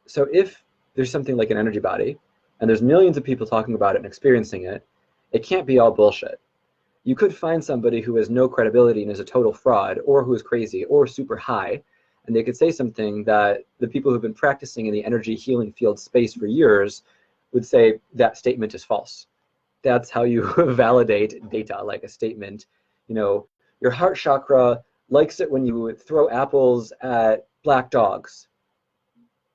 So if there's something like an energy body, and there's millions of people talking about it and experiencing it, it can't be all bullshit. You could find somebody who has no credibility and is a total fraud, or who is crazy, or super high, and they could say something that the people who've been practicing in the energy healing field space for years would say that statement is false. That's how you validate data, like a statement. You know, your heart chakra likes it when you throw apples at black dogs.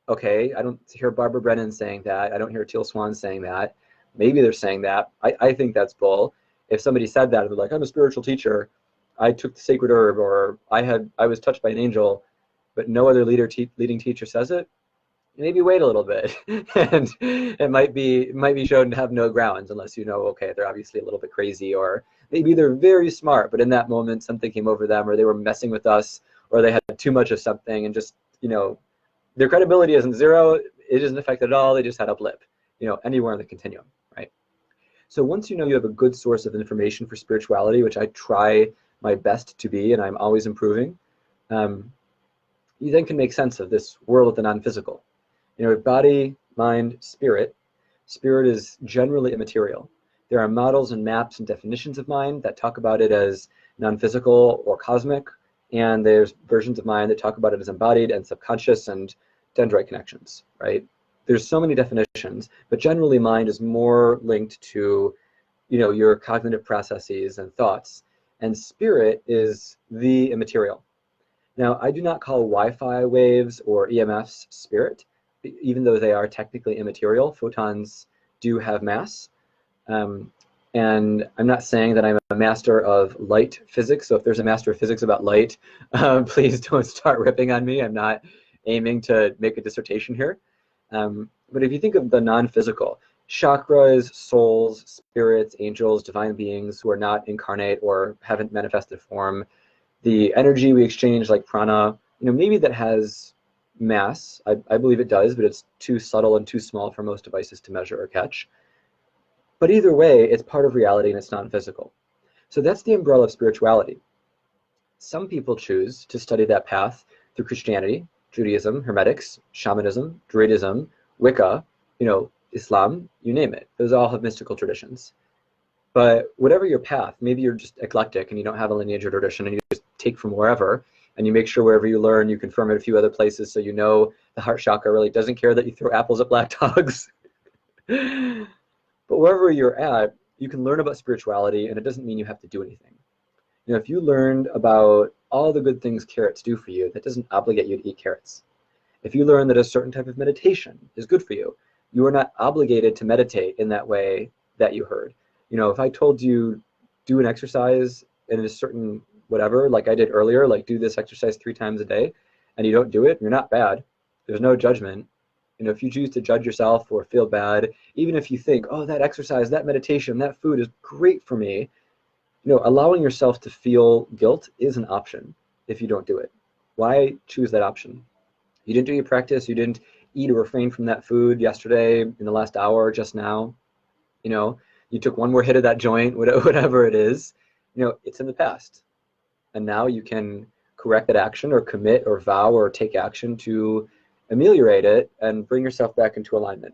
Okay, I don't hear Barbara Brennan saying that. I don't hear Teal Swan saying that. Maybe they're saying that. I think that's bull. If somebody said that, they're like, I'm a spiritual teacher, I took the sacred herb, or I was touched by an angel, but no other leading teacher says it, maybe wait a little bit. And it might be shown to have no grounds, unless you know, okay, they're obviously a little bit crazy, or maybe they're very smart, but in that moment something came over them, or they were messing with us, or they had too much of something, and just, their credibility isn't zero, it isn't affected at all, they just had a blip, anywhere in the continuum, right? So once you know you have a good source of information for spirituality, which I try my best to be, and I'm always improving, you then can make sense of this world of the non-physical. Body, mind, spirit. Spirit is generally immaterial. There are models and maps and definitions of mind that talk about it as non-physical or cosmic, and there's versions of mind that talk about it as embodied and subconscious and dendrite connections, right? There's so many definitions, but generally mind is more linked to, your cognitive processes and thoughts, and spirit is the immaterial. Now, I do not call Wi-Fi waves or EMFs spirit, even though they are technically immaterial. Photons do have mass. And I'm not saying that I'm a master of light physics, so if there's a master of physics about light, please don't start ripping on me. I'm not aiming to make a dissertation here. But if you think of the non-physical, chakras, souls, spirits, angels, divine beings who are not incarnate or haven't manifested form, the energy we exchange like prana, maybe that has mass. I believe it does, but it's too subtle and too small for most devices to measure or catch. But either way, it's part of reality and it's non-physical. So that's the umbrella of spirituality. Some people choose to study that path through Christianity, Judaism, Hermetics, Shamanism, Druidism, Wicca, Islam, you name it. Those all have mystical traditions. But whatever your path, maybe you're just eclectic and you don't have a lineage or tradition and you just take from wherever, and you make sure wherever you learn, you confirm it a few other places so the heart chakra really doesn't care that you throw apples at black dogs. But wherever you're at, you can learn about spirituality, and it doesn't mean you have to do anything. If you learned about all the good things carrots do for you, that doesn't obligate you to eat carrots. If you learn that a certain type of meditation is good for you, you are not obligated to meditate in that way that you heard. If I told you do an exercise in a certain whatever, like I did earlier, like do this exercise 3 times a day, and you don't do it, you're not bad. There's no judgment. If you choose to judge yourself or feel bad, even if you think, oh, that exercise, that meditation, that food is great for me, allowing yourself to feel guilt is an option if you don't do it. Why choose that option? You didn't do your practice, you didn't eat or refrain from that food yesterday, in the last hour, just now, you took one more hit of that joint, whatever it is, it's in the past. And now you can correct that action or commit or vow or take action to ameliorate it and bring yourself back into alignment,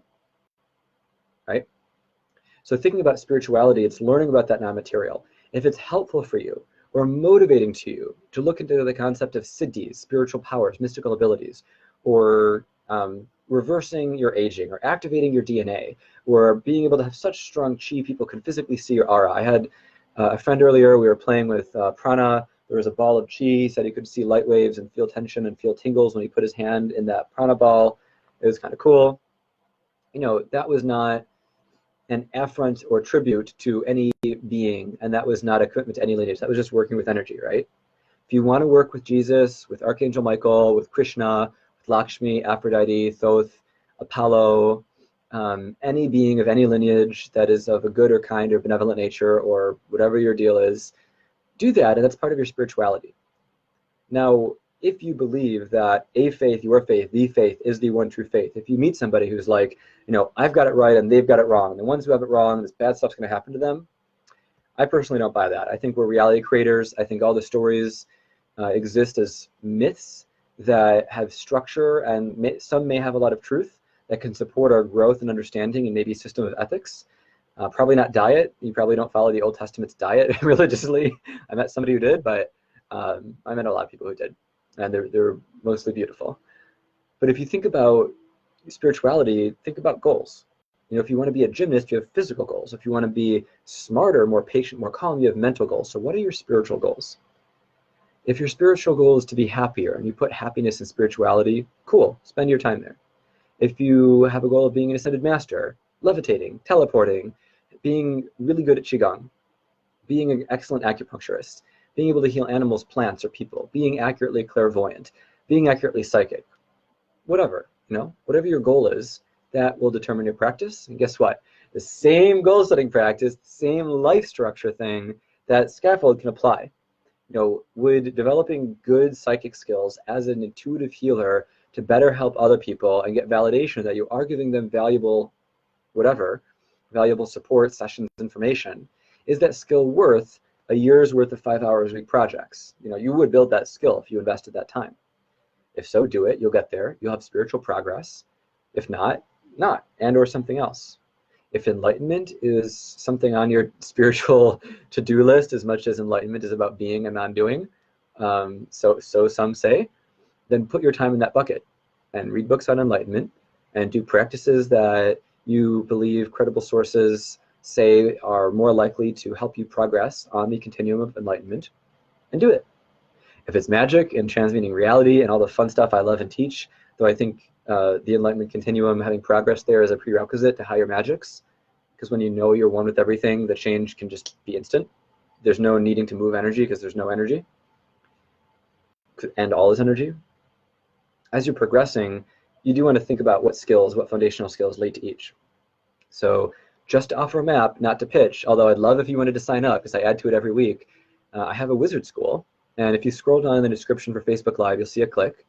right? So thinking about spirituality, it's learning about that non-material. If it's helpful for you or motivating to you to look into the concept of siddhis, spiritual powers, mystical abilities, or reversing your aging, or activating your DNA, or being able to have such strong chi people can physically see your aura. I had a friend earlier, we were playing with prana. There was a ball of chi. He said he could see light waves and feel tension and feel tingles when he put his hand in that prana ball. It was kind of cool. That was not an affront or tribute to any being, and that was not a commitment to any lineage. That was just working with energy, right? If you want to work with Jesus, with Archangel Michael, with Krishna, with Lakshmi, Aphrodite, Thoth, Apollo, any being of any lineage that is of a good or kind or benevolent nature, or whatever your deal is, do that, and that's part of your spirituality. Now, if you believe that a faith, your faith, the faith is the one true faith, if you meet somebody who's like, I've got it right and they've got it wrong, and the ones who have it wrong, this bad stuff's going to happen to them, I personally don't buy that. I think we're reality creators. I think all the stories exist as myths that have structure, and some may have a lot of truth that can support our growth and understanding and maybe system of ethics. Probably not diet. You probably don't follow the Old Testament's diet religiously. I met somebody who did, but I met a lot of people who did, and they're mostly beautiful. But if you think about spirituality, think about goals. You know, if you want to be a gymnast, you have physical goals. If you want to be smarter, more patient, more calm, you have mental goals. So what are your spiritual goals? If your spiritual goal is to be happier and you put happiness in spirituality, cool, spend your time there. If you have a goal of being an ascended master, levitating, teleporting, being really good at Qigong, being an excellent acupuncturist, being able to heal animals, plants, or people, being accurately clairvoyant, being accurately psychic, whatever, you know, whatever your goal is, that will determine your practice. And guess what? The same goal setting practice, the same life structure thing, that scaffold can apply. You know, would developing good psychic skills as an intuitive healer to better help other people and get validation that you are giving them valuable, whatever, valuable support, sessions, information, is that skill worth a year's worth of 5 hours a week projects? You know, you would build that skill if you invested that time. If so, do it. You'll get there. You'll have spiritual progress. If not, not, and or something else. If enlightenment is something on your spiritual to-do list as much as enlightenment is about being and non-doing, so some say, then put your time in that bucket and read books on enlightenment and do practices that you believe credible sources say are more likely to help you progress on the continuum of enlightenment, and do it. If it's magic and transmuting reality and all the fun stuff I love and teach, though I think the enlightenment continuum, having progress there is a prerequisite to higher magics, because when you know you're one with everything, the change can just be instant. There's no needing to move energy because there's no energy, and all is energy. As you're progressing, you do want to think about what skills, what foundational skills lead to each. So just to offer a map, not to pitch, although I'd love if you wanted to sign up because I add to it every week. I have a wizard school, and if you scroll down in the description for Facebook Live, you'll see a click.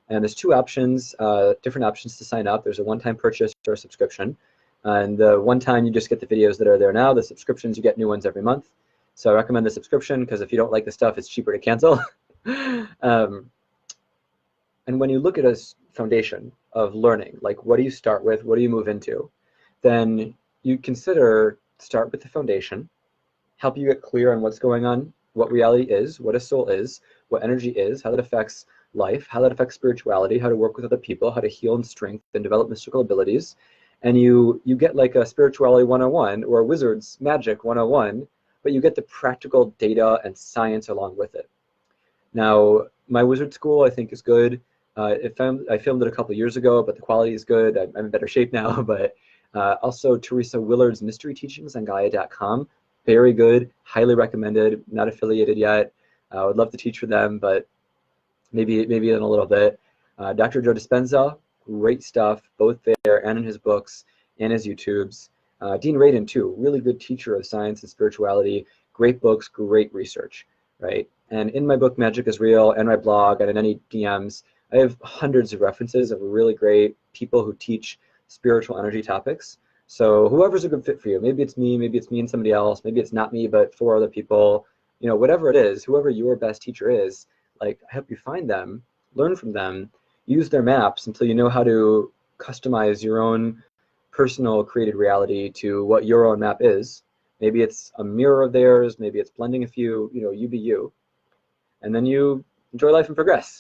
And there's two options, different options to sign up. There's a one-time purchase or a subscription. And the one time you just get the videos that are there now. The subscriptions, you get new ones every month. So I recommend the subscription because if you don't like the stuff, it's cheaper to cancel. And when you look at a foundation of learning, like what do you start with, what do you move into, then you consider start with the foundation, help you get clear on what's going on, what reality is, what a soul is, what energy is, how that affects life, how that affects spirituality, how to work with other people, how to heal and strengthen and develop mystical abilities. And you get like a spirituality 101 or a wizard's magic 101, but you get the practical data and science along with it. Now, my wizard school I think is good. I filmed it a couple years ago, but the quality is good. I'm in better shape now. But also Teresa Willard's Mystery Teachings on Gaia.com, very good, highly recommended. Not affiliated yet. I would love to teach for them, but maybe in a little bit. Dr. Joe Dispenza, great stuff, both there and in his books and his YouTubes. Dean Radin too, really good teacher of science and spirituality. Great books, great research, right? And in my book Magic is Real and my blog and in any DMs, I have hundreds of references of really great people who teach spiritual energy topics. So whoever's a good fit for you, maybe it's me and somebody else, maybe it's not me but 4 other people, you know, whatever it is, whoever your best teacher is, like I hope you find them, learn from them, use their maps until you know how to customize your own personal created reality to what your own map is. Maybe it's a mirror of theirs, maybe it's blending a few, you know, you be you. And then you enjoy life and progress.